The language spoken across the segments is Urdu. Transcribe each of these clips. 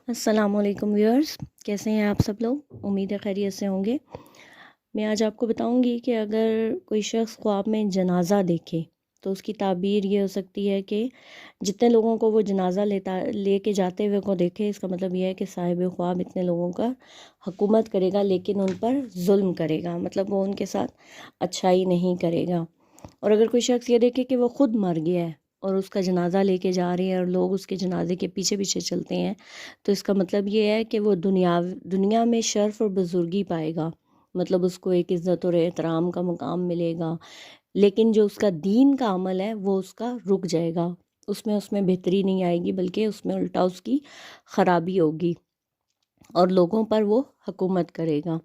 السلام علیکم ویورز، کیسے ہیں آپ سب لوگ؟ امید ہے خیریت سے ہوں گے۔ میں آج آپ کو بتاؤں گی کہ اگر کوئی شخص خواب میں جنازہ دیکھے تو اس کی تعبیر یہ ہو سکتی ہے کہ جتنے لوگوں کو وہ جنازہ لے کے جاتے ہوئے کو دیکھے، اس کا مطلب یہ ہے کہ صاحب خواب اتنے لوگوں کا حکومت کرے گا لیکن ان پر ظلم کرے گا، مطلب وہ ان کے ساتھ اچھائی نہیں کرے گا۔ اور اگر کوئی شخص یہ دیکھے کہ وہ خود مر گیا ہے اور اس کا جنازہ لے کے جا رہے ہیں اور لوگ اس کے جنازے کے پیچھے پیچھے چلتے ہیں، تو اس کا مطلب یہ ہے کہ وہ دنیا میں شرف اور بزرگی پائے گا، مطلب اس کو ایک عزت اور احترام کا مقام ملے گا، لیکن جو اس کا دین کا عمل ہے وہ اس کا رک جائے گا، اس میں بہتری نہیں آئے گی بلکہ اس میں الٹا اس کی خرابی ہوگی اور لوگوں پر وہ حکومت کرے گا۔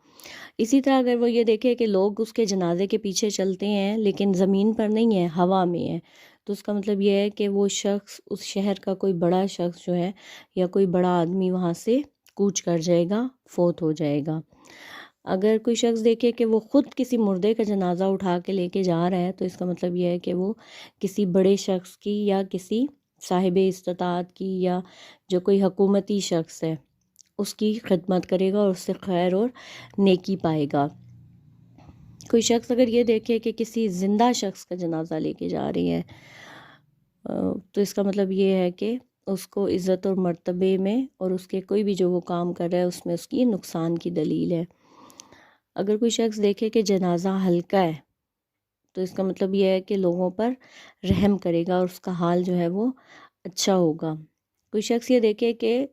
اسی طرح اگر وہ یہ دیکھے کہ لوگ اس کے جنازے کے پیچھے چلتے ہیں لیکن زمین پر نہیں ہے، ہوا میں ہے، تو اس کا مطلب یہ ہے کہ وہ شخص، اس شہر کا کوئی بڑا شخص جو ہے یا کوئی بڑا آدمی وہاں سے کوچ کر جائے گا، فوت ہو جائے گا۔ اگر کوئی شخص دیکھے کہ وہ خود کسی مردے کا جنازہ اٹھا کے لے کے جا رہا ہے تو اس کا مطلب یہ ہے کہ وہ کسی بڑے شخص کی یا کسی صاحب استطاعت کی یا جو کوئی حکومتی شخص ہے اس کی خدمت کرے گا اور اس سے خیر اور نیکی پائے گا۔ کوئی شخص اگر یہ دیکھے کہ کسی زندہ شخص کا جنازہ لے کے جا رہی ہے تو اس کا مطلب یہ ہے کہ اس کو عزت اور مرتبے میں اور اس کے کوئی بھی جو وہ کام کر رہا ہے اس میں اس کی نقصان کی دلیل ہے۔ اگر کوئی شخص دیکھے کہ جنازہ ہلکا ہے تو اس کا مطلب یہ ہے کہ لوگوں پر رحم کرے گا اور اس کا حال جو ہے وہ اچھا ہوگا۔ کوئی شخص یہ دیکھے کہ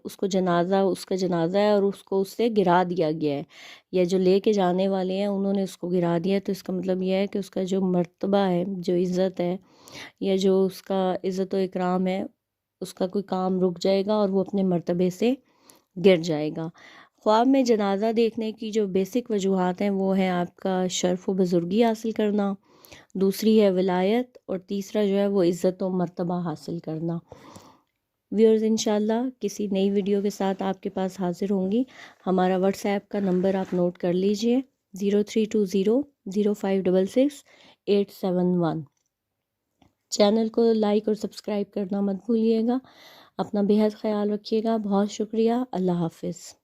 اس کا جنازہ ہے اور اس کو اس سے گرا دیا گیا ہے یا جو لے کے جانے والے ہیں انہوں نے اس کو گرا دیا ہے، تو اس کا مطلب یہ ہے کہ اس کا جو مرتبہ ہے، جو عزت ہے یا جو اس کا عزت و اکرام ہے، اس کا کوئی کام رک جائے گا اور وہ اپنے مرتبے سے گر جائے گا۔ خواب میں جنازہ دیکھنے کی جو بیسک وجوہات ہیں وہ ہیں آپ کا شرف و بزرگی حاصل کرنا، دوسری ہے ولایت، اور تیسرا جو ہے وہ عزت و مرتبہ حاصل کرنا۔ ویورز، انشاءاللہ کسی نئی ویڈیو کے ساتھ آپ کے پاس حاضر ہوں گی۔ ہمارا واٹس ایپ کا نمبر آپ نوٹ کر لیجئے 032005666871۔ چینل کو لائک اور سبسکرائب کرنا مت بھولیے گا۔ اپنا بے حد خیال رکھیے گا۔ بہت شکریہ۔ اللہ حافظ۔